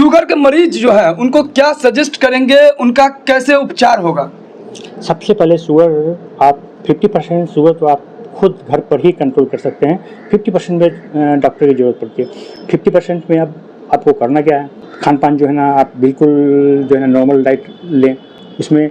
Sugar के मरीज जो है उनको क्या सजेस्ट करेंगे, उनका कैसे उपचार होगा? सबसे पहले शुगर आप 50% शुगर तो आप खुद घर पर ही कंट्रोल कर सकते हैं। 50% में डॉक्टर की ज़रूरत पड़ती है। 50% में अब आपको करना क्या है, खान पान जो है ना आप बिल्कुल जो है ना नॉर्मल डाइट लें। इसमें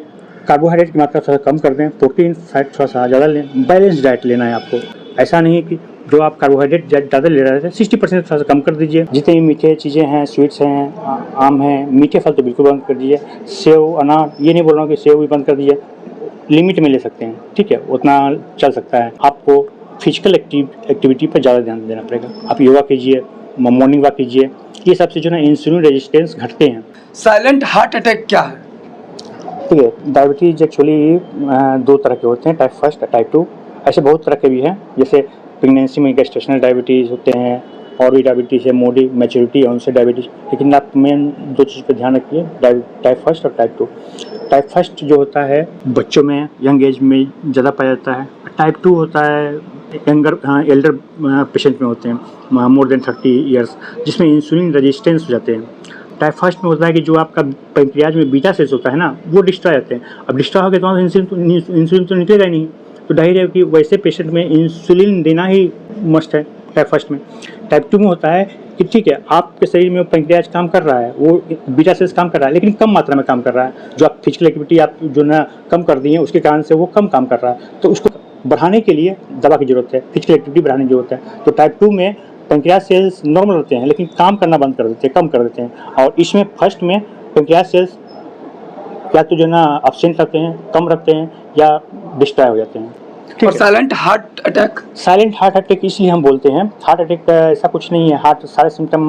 कार्बोहाइड्रेट की मात्रा थोड़ा कम कर दें, प्रोटीन फैट थोड़ा सा ज़्यादा लें। बैलेंस डाइट लेना है आपको। ऐसा नहीं है कि जो आप कार्बोहाइड्रेट ज़्यादा ले रहे थे 60% थोड़ा सा कम कर दीजिए। जितनी भी मीठे चीज़ें हैं, स्वीट्स हैं, आम हैं, मीठे फल तो बिल्कुल बंद कर दीजिए। सेव, अनार, ये नहीं बोल रहा हूँ कि सेव भी बंद कर दीजिए, लिमिट में ले सकते हैं, ठीक है, उतना चल सकता है। आपको फिजिकल एक्टिविटी पर ज़्यादा ध्यान देना पड़ेगा। आप योगा कीजिए, मॉर्निंग वॉक कीजिए, ये सबसे जो है ना इंसुलिन रेजिस्टेंस घटते हैं। साइलेंट हार्ट अटैक क्या है? ठीक है, डायबिटीज़ एक्चुअली 2 तरह के होते हैं, टाइप 1 और टाइप 2। ऐसे बहुत तरह के भी हैं, जैसे प्रेगनेंसी में गेस्टेशनल डायबिटीज़ होते हैं, और भी डायबिटीज़ है, मोडी मैच्योरिटी ऑनसेट डायबिटीज़। लेकिन आप मेन 2 चीज़ पर ध्यान रखिए, टाइप 1 और टाइप 2। टाइप 1 जो होता है बच्चों में, यंग एज में ज़्यादा पाया जाता है। टाइप 2 होता है एल्डर पेशेंट में होते हैं, मोर देन 30 ईयर्स, जिसमें इंसुलिन रेजिस्टेंस हो जाते हैं। टाइप 1 में होता है कि जो आपका पैंक्रियाज में बीटा सेल्स होता है ना, वो डिस्ट्रॉय होते हैं। अब डिस्ट्रॉय हो गए तो इंसुलिन तो निकलेगा ही नहीं, तो जाहिर है कि वैसे पेशेंट में इंसुलिन देना ही मस्ट है टाइप 1 में। टाइप 2 में होता है कि ठीक है, आपके शरीर में पैंक्रियाज काम कर रहा है, वो बीटा सेल्स काम कर रहा है, लेकिन कम मात्रा में काम कर रहा है। जो आप फिजिकल एक्टिविटी आप जो ना कम कर दी है, उसके कारण से वो कम काम कर रहा है, तो उसको बढ़ाने के लिए दवा की जरूरत है, फिजिकल एक्टिविटी बढ़ाने की जरूरत है। तो टाइप 2 में पैंक्रियाज सेल्स नॉर्मल होते हैं, लेकिन काम करना बंद कर देते हैं, कम कर देते हैं। और इसमें फर्स्ट में पैंक्रियाज सेल्स या तो जो ना एब्सेंट रहते हैं, कम रहते हैं, या डिस्ट्रॉय हो जाते हैं। और silent heart attack? Silent heart attack इसलिए हम बोलते हैं, हार्ट अटैक का ऐसा कुछ नहीं है। हार्ट सारे सिम्टम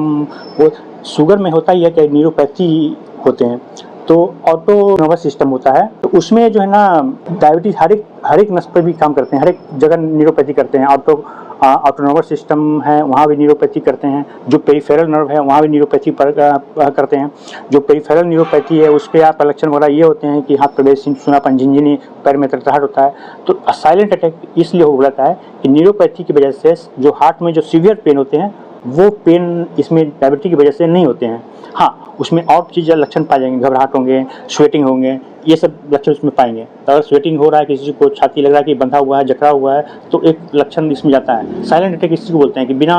वो शुगर में होता ही है कि न्यूरोपैथी होते हैं, तो ऑटो नर्वस सिस्टम होता है, तो उसमें जो है ना डायबिटीज हर एक नस पर भी काम करते हैं, हर एक जगह न्यूरोपैथी करते हैं। ऑटोनोमस सिस्टम है, वहाँ भी न्यूरोपैथी करते हैं। जो पेरिफेरल नर्व है, वहाँ भी न्यूरोपैथी करते हैं। जो पेरिफेरल न्यूरोपैथी है, उस पर आपका लक्षण वगैरह ये होते हैं कि हाथ पैर सुनापन, झिनझिनी, पैर में तरतराहट होता है। तो साइलेंट अटैक इसलिए हो जाता है कि न्यूरोपैथी की वजह से जो हार्ट में जो सीवियर पेन होते हैं, वो पेन इसमें डायबिटीज की वजह से नहीं होते हैं। हाँ, उसमें और चीज़ लक्षण पाए जाएंगे, घबराहट होंगे, स्वेटिंग होंगे, ये सब लक्षण उसमें पाएंगे। तो अगर स्वेटिंग हो रहा है, किसी को छाती लग रहा है कि बंधा हुआ है, जकड़ा हुआ है, तो एक लक्षण इसमें जाता है। साइलेंट अटैक इसी को बोलते हैं कि बिना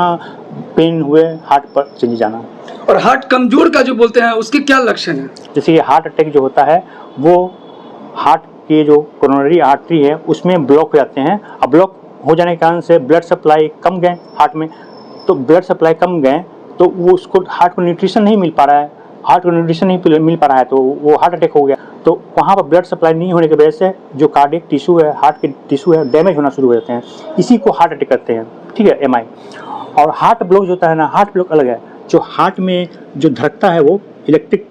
पेन हुए हार्ट पर चली जाना। और हार्ट कमजोर का जो बोलते हैं, उसके क्या लक्षण है? जैसे कि हार्ट अटैक जो होता है, वो हार्ट के जो कोरोनरी आर्टरी है उसमें ब्लॉक हो जाते हैं। अब ब्लॉक हो जाने के कारण से ब्लड सप्लाई कम गए हार्ट में, तो ब्लड सप्लाई कम गए तो वो उसको हार्ट को न्यूट्रिशन नहीं मिल पा रहा है, हार्ट को न्यूट्रिशन नहीं मिल पा रहा है, तो वो हार्ट अटैक हो गया। तो वहाँ पर ब्लड सप्लाई नहीं होने की वजह से जो कार्डियक टिश्यू है, हार्ट के टिश्यू है, डैमेज होना शुरू हो जाते हैं। इसी को हार्ट अटैक करते हैं, ठीक है, एमआई। और हार्ट ब्लॉक जो होता है ना, हार्ट ब्लॉक अलग है। जो हार्ट में जो धड़कता है वो इलेक्ट्रिक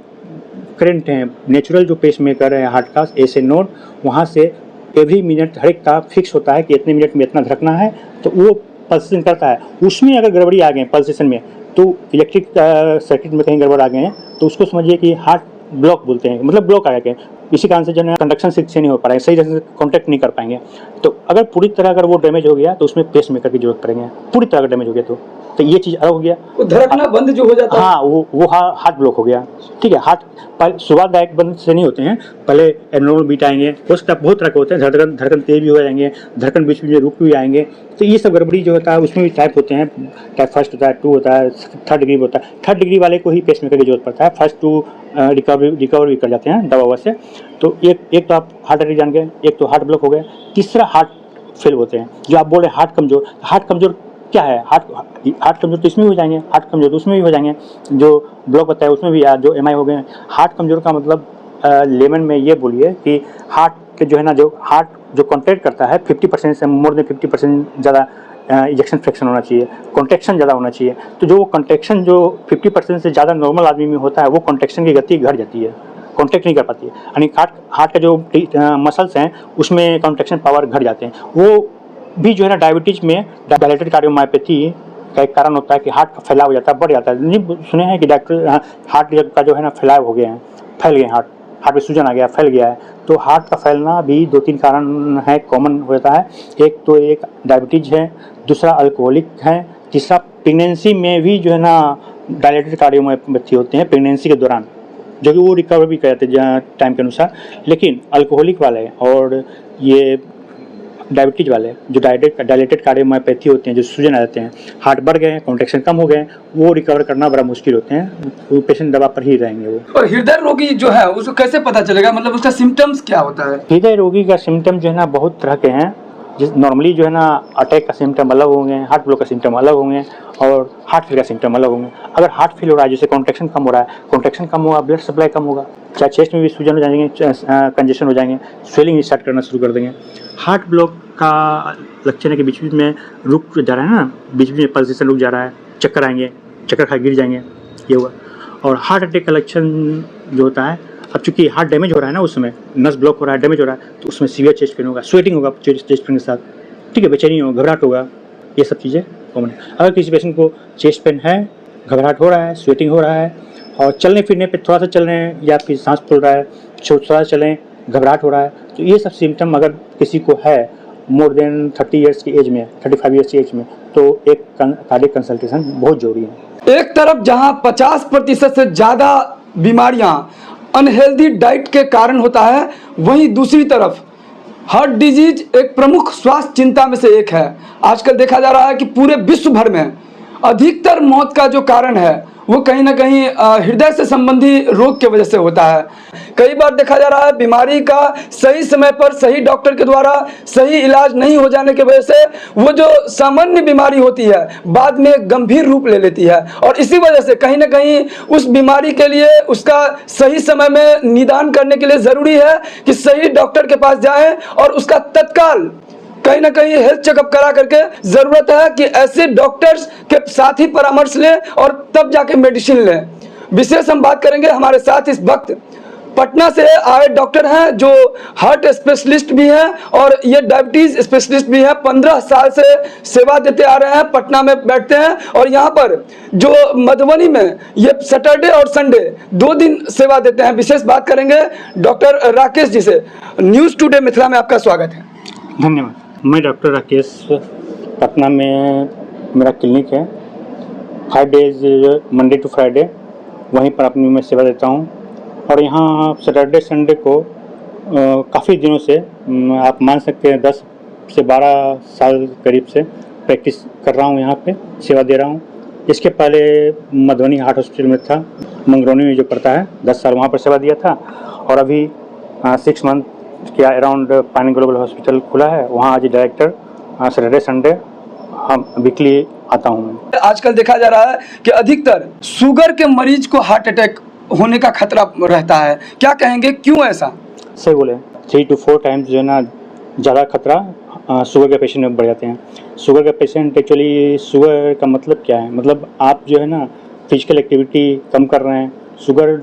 करंट है, नेचुरल जो पेस मेकर है हार्ट का, एस ए नोड, वहाँ से एवरी मिनट हर एक का फिक्स होता है कि इतने मिनट में इतना धड़कना है, तो वो पल्सेशन करता है। उसमें अगर गड़बड़ी आ गए पल्सेशन में, तो इलेक्ट्रिक सर्किट में कहीं गड़बड़ आ गए हैं, तो उसको समझिए कि हार्ट ब्लॉक बोलते हैं, मतलब ब्लॉक आ गए। इसी कारण से जो है कंडक्शन से नहीं हो पा रहा है, सही तरह से कॉन्टैक्ट नहीं कर पाएंगे। तो अगर पूरी तरह अगर वो डैमेज हो गया, तो उसमें पेस मेकर की जरूरत पड़ेंगे, पूरी तरह डैमेज हो गया तो ये चीज़ अलग हो गया। वो धड़कना बंद जो हो जाता है, हाँ, वो हार्ट ब्लॉक हो गया, ठीक है। हार्ट पहले शुरुआत डायरेक्ट बंद से नहीं होते हैं, पहले एब्नॉर्मल बीट आएंगे, हो सकता है बहुत तरह के होते हैं, धड़कन तेज भी हो जाएंगे, धड़कन बीच में रुक भी आएंगे। तो ये सब गड़बड़ी जो होता है उसमें भी टाइप होते हैं, टाइप 1 होता है, 2 होता है, 3rd डिग्री होता है। 3rd डिग्री वाले को ही पेस मेकर की जरूरत पड़ता है, 1st 2 रिकवर भी कर जाते हैं दवा से। तो एक तो आप हार्ट अटैक जान गए, एक तो हार्ट ब्लॉक हो गया, तीसरा हार्ट फेल होते हैं। जो आप बोल रहे हार्ट कमजोर क्या है? हार्ट कमजोर तो इसमें भी हो जाएंगे, हार्ट कमजोर तो उसमें भी हो जाएंगे, जो ब्लॉक होता है उसमें भी, जो एमआई हो गए। हार्ट कमजोर का मतलब लेमन में ये बोलिए कि हार्ट के जो है ना, जो हार्ट जो कॉन्ट्रैक्ट करता है 50% से मोर देन 50% ज़्यादा इजेक्शन फ्रैक्शन होना चाहिए, कॉन्ट्रैक्शन ज़्यादा होना चाहिए। तो जो कॉन्ट्रैक्शन जो 50% से ज़्यादा नॉर्मल आदमी में होता है, वो कॉन्ट्रैक्शन की गति घट जाती है, कॉन्ट्रैक्ट नहीं कर पाती है। यानी हार्ट का जो मसल्स हैं उसमें कॉन्ट्रैक्शन पावर घट जाते हैं। वो भी जो है ना डायबिटीज में डायलेटेड कार्डियोमायोपैथी का एक कारण होता है कि हार्ट का फैलाव हो जाता है, बढ़ जाता है। नहीं सुने हैं कि डॉक्टर हार्ट का जो है ना फैलाव हो गए हैं, फैल गए, हार्ट में सूजन आ गया, फैल गया है। तो हार्ट का फैलना भी 2-3 कारण है, कॉमन होता है। एक डायबिटीज है, दूसरा अल्कोहलिक है, तीसरा प्रेगनेंसी में भी जो है ना डायलेटेड कार्डियोमायोपैथी होते हैं प्रेगनेंसी के दौरान, जो कि वो रिकवर भी करते हैं टाइम के अनुसार। लेकिन अल्कोहलिक वाले और ये डायबिटीज वाले जो डायलेटेड कार्डियोमायोपैथी होते हैं, जो सूजन आ जाते हैं, हार्ट बढ़ गए हैं, कॉन्ट्रैक्शन कम हो गए, वो रिकवर करना बड़ा मुश्किल होते हैं, वो पेशेंट दवा पर ही रहेंगे वो। और हृदय रोगी जो है उसको कैसे पता चलेगा, मतलब उसका सिम्टम्स क्या होता है? हृदय रोगी का सिम्टम जो है ना बहुत तरह के हैं। जिस नॉर्मली जो है ना अटैक का सिम्टम अलग होंगे, हार्ट ब्लॉक का सिम्टम अलग होंगे और हार्ट फेल का सिम्टम अलग होंगे। अगर हार्ट फेल हो रहा है, जैसे कॉन्ट्रैक्शन कम हो रहा है, कॉन्ट्रैक्शन कम होगा, ब्लड सप्लाई कम होगा, चाहे चेस्ट में भी सूजन हो जाएंगे, कंजेशन हो जाएंगे, स्वेलिंग स्टार्ट करना शुरू कर देंगे। हार्ट ब्लॉक का लक्षण है कि बीच बीच में रुक जा रहा है ना, बीच बीच में पल्सेशन रुक जा रहा है, चक्कर आएंगे, चक्कर खा गिर जाएंगे, ये हुआ। और हार्ट अटैक का लक्षण जो होता है, अब चूंकि हार्ट डैमेज हो रहा है ना, उसमें नस ब्लॉक हो रहा है, डैमेज हो रहा है, तो उसमें सीवियर चेस्ट पेन होगा, स्वेटिंग होगा चेस्ट पेन के साथ, ठीक है, बेचैनी होगा, घबराहट होगा, ये सब चीज़ें कॉमन है। अगर किसी पेशेंट को चेस्ट पेन है, घबराहट हो रहा है, स्वेटिंग हो रहा है और चलने फिरने पे थोड़ा सा चल रहे हैं या फिर सांस फूल रहा है, थोड़ा सा चलें, घबराहट हो रहा है, तो ये सब सिम्टम अगर किसी को है मोर देन 30 ईयर्स की एज में, 35 ईयर्स की एज में, तो एक कार्डियक कंसल्टेशन बहुत जरूरी है। एक तरफ जहां 50% से ज़्यादा बीमारियां अनहेल्दी डाइट के कारण होता है, वहीं दूसरी तरफ हार्ट डिजीज एक प्रमुख स्वास्थ्य चिंता में से एक है। आजकल देखा जा रहा है कि पूरे विश्व भर में अधिकतर मौत का जो कारण है वो कहीं ना कहीं हृदय से संबंधी रोग के वजह से होता है। कई बार देखा जा रहा है बीमारी का सही समय पर सही डॉक्टर के द्वारा सही इलाज नहीं हो जाने की वजह से वो जो सामान्य बीमारी होती है बाद में गंभीर रूप ले लेती है, और इसी वजह से कहीं ना कहीं उस बीमारी के लिए उसका सही समय में निदान करने के लिए ज़रूरी है कि सही डॉक्टर के पास जाएं और उसका तत्काल कहीं ना कहीं हेल्थ चेकअप करा करके जरूरत है कि ऐसे डॉक्टर्स के साथ ही परामर्श लें और तब जाके मेडिसिन लें। विशेष हम बात करेंगे, हमारे साथ इस वक्त पटना से आए डॉक्टर हैं जो हार्ट स्पेशलिस्ट भी हैं और ये डायबिटीज स्पेशलिस्ट भी हैं। 15 साल से सेवा देते आ रहे हैं, पटना में बैठते हैं और यहाँ पर जो मधुबनी में ये सैटरडे और संडे 2 दिन सेवा देते हैं। विशेष बात करेंगे डॉक्टर राकेश जी से। न्यूज़ टुडे मिथिला में आपका स्वागत है। धन्यवाद। मैं डॉक्टर राकेश, पटना में मेरा क्लिनिक है, 5 डेज मंडे टू फ्राइडे वहीं पर अपनी मैं सेवा देता हूँ। और यहाँ सैटरडे संडे को काफ़ी दिनों से आप मान सकते हैं 10 से 12 साल करीब से प्रैक्टिस कर रहा हूँ, यहाँ पे सेवा दे रहा हूँ। इसके पहले मधुबनी हार्ट हॉस्पिटल में था, मंगरौनी में जो पड़ता है, 10 साल वहाँ पर सेवा दिया था। और अभी 6 मंथ के अराउंड पाइन ग्लोबल हॉस्पिटल खुला है, वहाँ आज डायरेक्टर सैटरडे संडे हम वीकली आता हूँ। आजकल देखा जा रहा है कि अधिकतर शुगर के मरीज को हार्ट अटैक होने का खतरा रहता है, क्या कहेंगे, क्यों ऐसा? सही बोले, 3 to 4 टाइम्स जो है ना ज़्यादा खतरा शुगर के पेशेंट में बढ़ जाते हैं। शुगर के पेशेंट एक्चुअली, शुगर का मतलब क्या है, मतलब आप जो है ना फिजिकल एक्टिविटी कम कर रहे हैं। शुगर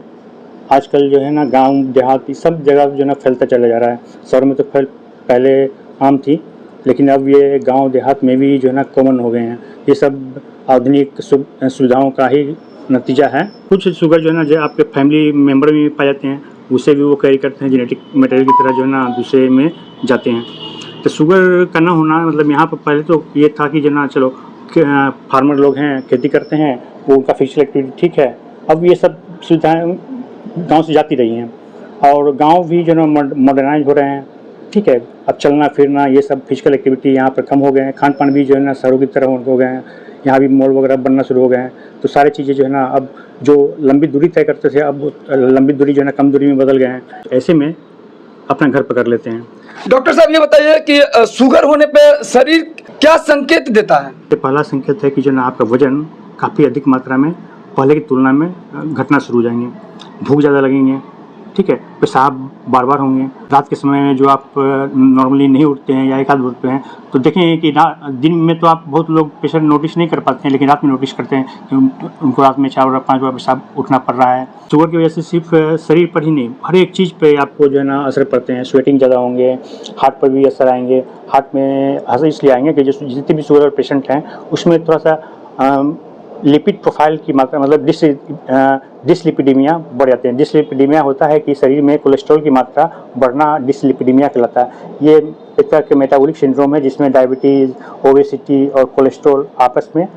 आजकल जो है ना गांव देहात सब जगह जो है ना फैलता चला जा रहा है। शहर में तो पहले आम थी, लेकिन अब ये गांव देहात में भी जो है ना कॉमन हो गए हैं। ये सब आधुनिक सुविधाओं का ही नतीजा है। कुछ शुगर जो है ना जो आपके फैमिली मेम्बर में पाए जाते हैं, उसे भी वो कैरी करते हैं, जेनेटिक मटेरियल की तरह जो है ना दूसरे में जाते हैं। तो शुगर का ना होना मतलब यहाँ पर पहले तो ये था कि जो ना चलो फार्मर लोग हैं, खेती करते हैं, वो उनका फिजिकल एक्टिविटी ठीक है। अब ये सब सुविधाएँ गांव से जाती रही हैं और गांव भी जो है ना मॉडर्नाइज हो रहे हैं, ठीक है। अब चलना फिरना ये सब फिजिकल एक्टिविटी यहाँ पर कम हो गए हैं। खान पान भी जो है ना शहरों की तरह हो गए हैं, यहाँ भी मॉल वगैरह बनना शुरू हो गए हैं। तो सारी चीज़ें जो है ना अब जो लंबी दूरी तय करते थे, अब लंबी दूरी जो है ना कम दूरी में बदल गए हैं। ऐसे में अपना घर पकड़ लेते हैं। डॉक्टर साहब ये बताइए कि शुगर होने पे शरीर क्या संकेत देता है? पहला संकेत है कि जो ना आपका वजन काफ़ी अधिक मात्रा में पहले की तुलना में घटना शुरू हो जाएंगे, भूख ज़्यादा लगेंगे, ठीक है, पेशाब बार बार होंगे। रात के समय में जो आप नॉर्मली नहीं उठते हैं या एक आध उठते हैं तो देखें कि दिन में तो आप बहुत लोग पेशेंट नोटिस नहीं कर पाते हैं, लेकिन रात में नोटिस करते हैं कि उनको रात में 4 और 5 बार पेशाब उठना पड़ रहा है। शुगर की वजह से सिर्फ शरीर पर ही नहीं, हर एक चीज़ पे आपको जो है ना असर पड़ते हैं। स्वेटिंग ज़्यादा होंगे, हार्ट पर भी असर आएंगे। हार्ट में असर इसलिए आएंगे कि जितने भी शुगर पेशेंट हैं उसमें थोड़ा सा लिपिड प्रोफाइल की मात्रा मतलब डिसलिपिडीमिया बढ़ जाते हैं। डिसलिपिडीमिया होता है कि शरीर में कोलेस्ट्रॉल की मात्रा बढ़ना डिसलिपिडीमिया कहलाता है। ये एक तरह के मेटाबॉलिक सिंड्रोम है जिसमें डायबिटीज़, ओबेसिटी और कोलेस्ट्रॉल आपस में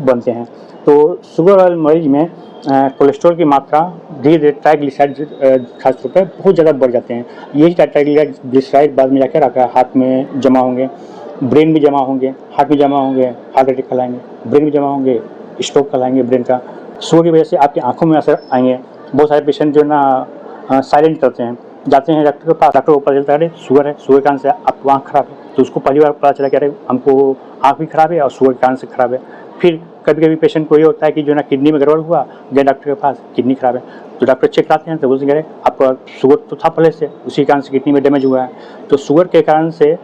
बनते हैं। तो शुगर वाले मरीज में कोलेस्ट्रॉल की मात्रा धीरे धीरे ट्राइग्लिसराइड खासतौर पर बहुत ज़्यादा बढ़ जाते हैं। यही ट्राइग्लिसराइड बाद में जाकर आकर हाथ में जमा होंगे, ब्रेन में जमा होंगे, हार्ट में जमा होंगे, हार्ट अटैक कहलाएंगे, ब्रेन में जमा होंगे, स्ट्रोक कहलाएंगे ब्रेन का। शुगर की वजह से आपकी आंखों में असर आएंगे। बहुत सारे पेशेंट जो है ना साइलेंट करते हैं, जाते हैं डॉक्टर के पास, डॉक्टर को पता चलता है शुगर है, शुगर के कारण से आपको आँख खराब है। तो उसको पहली बार पता चला कि अरे हमको आँख भी खराब है और शुगर के कारण से खराब है। फिर कभी कभी पेशेंट को ये होता है कि जो है ना किडनी में गड़बड़ हुआ, गए डॉक्टर के पास, किडनी खराब है। तो डॉक्टर चेक कराते हैं तो बोलते हैं आपका शुगर तो था पहले से, उसी कारण से किडनी में डैमेज हुआ है। तो शुगर के कारण से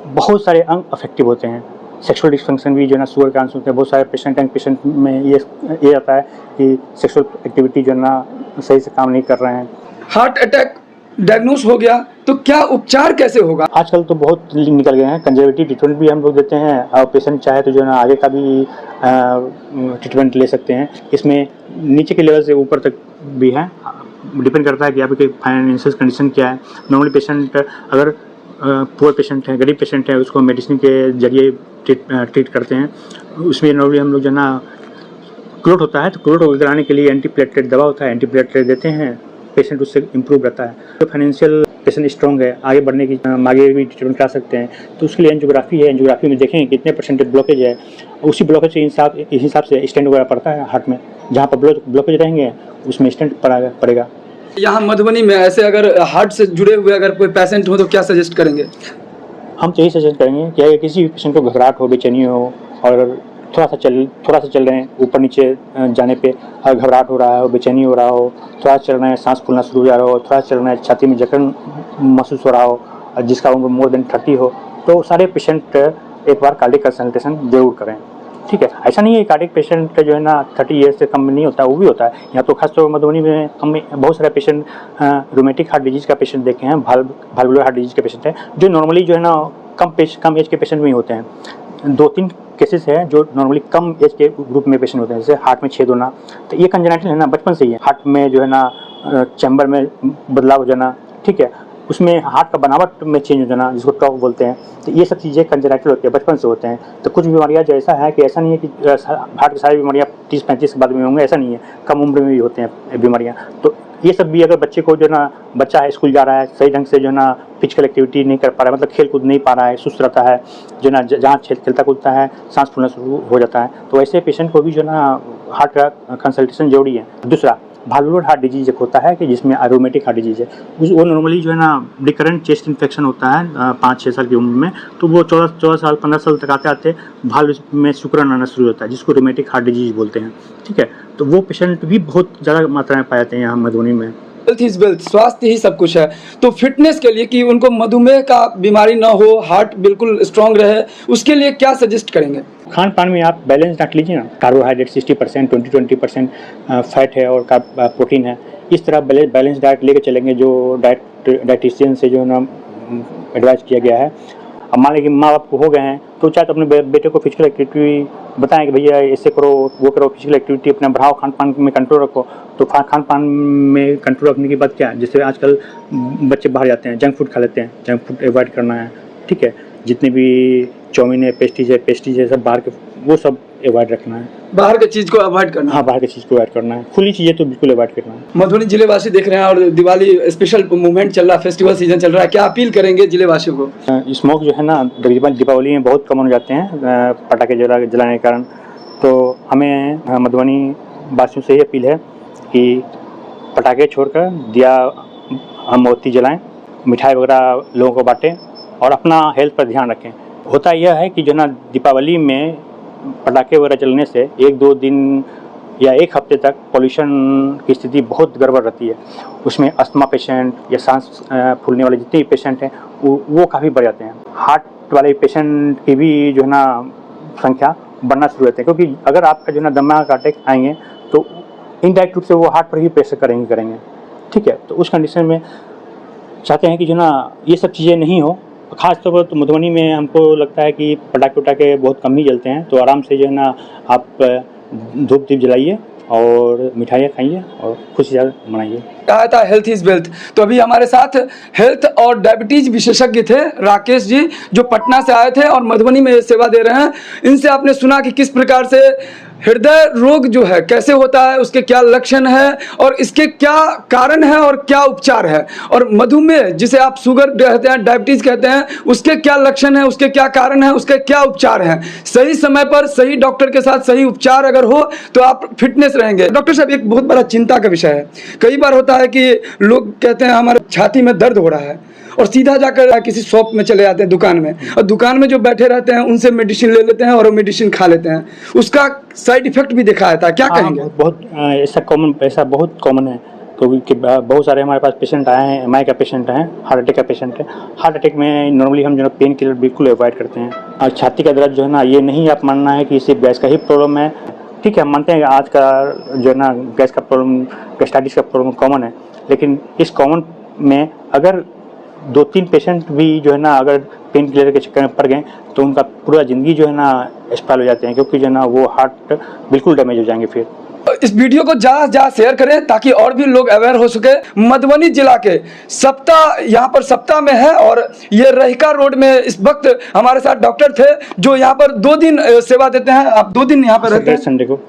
बहुत सारे अंग अफेक्टिव होते हैं। सेक्सुअल डिस्फंक्शन भी जो है ना शुगर के कारण से होते हैं। बहुत सारे पेशेंट में ये आता है कि सेक्सुअल एक्टिविटी जो है ना सही से काम नहीं कर रहे हैं। हार्ट अटैक डायग्नोस हो गया तो क्या उपचार कैसे होगा? आजकल तो बहुत निकल गए हैं, कंजर्वेटिव ट्रीटमेंट भी हम लोग देते हैं और पेशेंट चाहे तो जो है ना आगे का भी ट्रीटमेंट ले सकते हैं। इसमें नीचे के लेवल से ऊपर तक भी है, डिपेंड करता है कि आपकी फाइनेंशियल कंडीशन क्या है। नॉर्मली पेशेंट अगर पुअर पेशेंट है, गरीब पेशेंट है, उसको मेडिसिन के जरिए ट्रीट करते हैं। उसमें नॉर्मली हम लोग जो है ना क्लोट होता है तो क्लोट को गिराने के लिए एंटीप्लेटलेट दवा होता है, एंटीप्लेटलेट देते हैं, पेशेंट उससे इम्प्रूव रहता है। तो फाइनेंशियल पेशेंट स्ट्रॉन्ग है, आगे बढ़ने की आगे भी ट्रीटमेंट करा सकते हैं। तो उसके लिए एंजियोग्राफी है, एंजियोग्राफी में देखें कितने परसेंट ब्लॉकेज है, उसी ब्लॉकेज के हिसाब से स्टेंट वगैरह पड़ता है हार्ट में। जहाँ पर ब्लॉकेज रहेंगे उसमें स्टेंट पड़ेगा। यहाँ मधुबनी में ऐसे अगर हार्ट से जुड़े हुए अगर कोई पेशेंट हो तो क्या सजेस्ट करेंगे? हम तो यही सजेस्ट करेंगे कि अगर किसी भी पेशेंट को घबराहट हो, बेचैनी हो और थोड़ा सा चल रहे हैं ऊपर नीचे जाने पे, अगर घबराहट हो रहा है, बेचैनी हो रहा हो, थोड़ा चल रहे हैं सांस फूलना शुरू हो जा रहा हो, थोड़ा चल रहे हैं छाती में जकड़न महसूस हो रहा हो और जिसका उम्र मोर देन 30 हो, तो सारे पेशेंट एक बार कार्डियक कंसल्टेशन जरूर करें। ठीक है, ऐसा नहीं है कार्डियक पेशेंट जो है ना 30 ईयर्स से कम नहीं होता, वो भी होता है। यहाँ तो खासतौर पर मधुबनी में हम बहुत सारे पेशेंट रोमेटिक हार्ट डिजीज़ का पेशेंट देखे हैं, वाल्वुलर हार्ट डिजीज़ के पेशेंट हैं, जो नॉर्मली जो है ना कम एज के पेशेंट में ही होते हैं। 2-3 केसेस हैं जो नॉर्मली कम एज के ग्रुप में पेशेंट होते हैं, जैसे हार्ट में छेद होना। तो ये कंजेनाइटल है ना, बचपन से ही है। हार्ट में जो है ना चैम्बर में बदलाव हो जाना, ठीक है, उसमें हार्ट का बनावट में चेंज हो जाना, जिसको टॉक बोलते हैं। तो ये सब चीज़ें कंजेनाइटल होती है, बचपन से होते हैं। तो कुछ बीमारियाँ जो ऐसा है कि ऐसा नहीं है कि हार्ट की सारी बीमारियाँ 30-35 के बाद में होंगे, ऐसा नहीं है, कम उम्र में भी होते हैं बीमारियाँ। तो ये सब भी अगर बच्चे को जो ना, बच्चा है स्कूल जा रहा है, सही ढंग से जो ना फिजिकल एक्टिविटी नहीं कर पा रहा है, मतलब खेल कूद नहीं पा रहा है, सुस्त रहता है, जो ना जहाँ खेलता कूदता है सांस फूलना शुरू हो जाता है, तो ऐसे पेशेंट को भी जो ना हार्ट का कंसल्टेशन जरूरी है। दूसरा वाल्वुलर हार्ट डिजीज एक होता है कि जिसमें एरोमेटिक हार्ट डिजीज है, वो नॉर्मली जो है ना रिकरेंट चेस्ट इन्फेक्शन होता है 5-6 साल की उम्र में। तो वो 14 साल 15 साल तक आते आते वाल्व में सिकुड़न आना शुरू होता है, जिसको रोमेटिक हार्ट डिजीज बोलते हैं। ठीक है, तो वो पेशेंट भी बहुत ज़्यादा मात्रा में पाए जाते हैं यहाँ मधुबनी में। हेल्थ इज वेल्थ, स्वास्थ्य ही सब कुछ है। तो फिटनेस के लिए कि उनको मधुमेह का बीमारी ना हो, हार्ट बिल्कुल स्ट्रांग रहे, उसके लिए क्या सजेस्ट करेंगे? खान पान में आप बैलेंस डाइट लीजिए ना, कार्बोहाइड्रेट 60%, 20% फैट है और प्रोटीन है। इस तरह बैलेंस डाइट लेके चलेंगे, जो डाइटिशियन से जो ना एडवाइस किया गया है। अब मान लीजिए माँ बाप को हो गए हैं तो चाहे तो अपने बेटे को फिजिकल एक्टिविटी बताएं कि भैया ऐसे करो, वो करो, फिजिकल एक्टिविटी अपना बढ़ाओ, खान पान में कंट्रोल रखो। तो खान पान में कंट्रोल रखने की बात क्या है, जैसे आजकल बच्चे बाहर जाते हैं, जंक फूड खा लेते हैं, जंक फूड अवॉइड करना है। ठीक है, जितने भी चाउमीन है, पेस्ट्रीज है, सब बाहर के, वो सब अवॉइड रखना है। बाहर के चीज़ को अवॉइड करना? हाँ, बाहर की चीज़ को अवॉइड करना है, खुली चीज़ें तो बिल्कुल अवॉइड करना है। मधुबनी जिलेवासी देख रहे हैं और दिवाली स्पेशल मूवमेंट चल रहा है, फेस्टिवल सीजन चल रहा है, क्या अपील करेंगे जिलेवासियों को? स्मोक जो है ना दीपावली में बहुत कम हो जाते हैं पटाखे जलाने के कारण। तो हमें मधुबनी वासियों से ये अपील है कि पटाखे छोड़कर दिया हम मोमबत्ती जलाएं, मिठाई वगैरह लोगों को बांटें और अपना हेल्थ पर ध्यान रखें। होता यह है कि जो ना दीपावली में पटाखे वगैरह चलने से 1-2 दिन या 1 हफ्ते तक पॉल्यूशन की स्थिति बहुत गड़बड़ रहती है। उसमें अस्थमा पेशेंट या सांस फूलने वाले जितने भी पेशेंट हैं वो काफ़ी बढ़ जाते हैं। हार्ट वाले पेशेंट की भी जो है ना संख्या बढ़ना शुरू होती है, क्योंकि अगर आपका जो है ना दमा का अटैक आएंगे तो इनडायरेक्ट रूप से वो हार्ट पर ही प्रेशर करेंगे। ठीक है, तो उस कंडीशन में चाहते हैं कि जो ना ये सब चीज़ें नहीं हो। खासतौर पर तो मधुबनी में हमको लगता है कि पटाखे बहुत कम ही जलते हैं, तो आराम से जो है ना आप धूप दीप जलाइए और मिठाइयाँ खाइए और खुशियाँ मनाइए। कहा था हेल्थ इज वेल्थ। तो अभी हमारे साथ हेल्थ और डायबिटीज विशेषज्ञ थे राकेश जी, जो पटना से आए थे और मधुबनी में सेवा दे रहे हैं। इनसे आपने सुना कि किस प्रकार से हृदय रोग जो है कैसे होता है, उसके क्या लक्षण है और इसके क्या कारण है और क्या उपचार है, और मधुमेह जिसे आप शुगर कहते हैं, डायबिटीज कहते हैं, उसके क्या लक्षण है, उसके क्या कारण है, उसके क्या उपचार हैं। सही समय पर सही डॉक्टर के साथ सही उपचार अगर हो तो आप फिटनेस रहेंगे। डॉक्टर साहब, एक बहुत बड़ा चिंता का विषय है, कई बार होता है कि लोग कहते हैं हमारे छाती में दर्द हो रहा है और सीधा जाकर किसी शॉप में चले जाते हैं, दुकान में, और दुकान में जो बैठे रहते हैं उनसे मेडिसिन ले लेते हैं और वो मेडिसिन खा लेते हैं, उसका साइड इफेक्ट भी देखा जाता है। क्या कहेंगे? बहुत ऐसा बहुत कॉमन है, क्योंकि बहुत सारे हमारे पास पेशेंट आए हैं, एमआई का पेशेंट हैं, हार्ट अटैक का पेशेंट है। हार्ट अटैक में नॉर्मली हम जो है पेन किलर बिल्कुल अवॉइड करते हैं। और छाती का दर्द जो है ना, ये नहीं आप मानना है कि सिर्फ गैस का ही प्रॉब्लम है। ठीक है, हम मानते हैं कि आज का जो है ना गैस का प्रॉब्लम, गैस्ट्राइटिस का प्रॉब्लम कॉमन है, लेकिन इस कॉमन में अगर 2-3 पेशेंट भी जो है ना अगर पेन किलर के चक्कर में पड़ गए तो उनका पूरा ज़िंदगी जो है ना एक्सपायर हो जाते हैं, क्योंकि जो है ना वो हार्ट बिल्कुल डैमेज हो जाएंगे। फिर इस वीडियो को ज़्यादा से ज़्यादा शेयर करें ताकि और भी लोग अवेयर हो सके। मधुबनी जिला के सप्ताह, यहाँ पर सप्ताह में है और ये रहिका रोड में इस वक्त हमारे साथ डॉक्टर थे जो यहाँ पर 2 दिन सेवा देते हैं। आप 2 दिन यहाँ पर रहते हैं? संडे को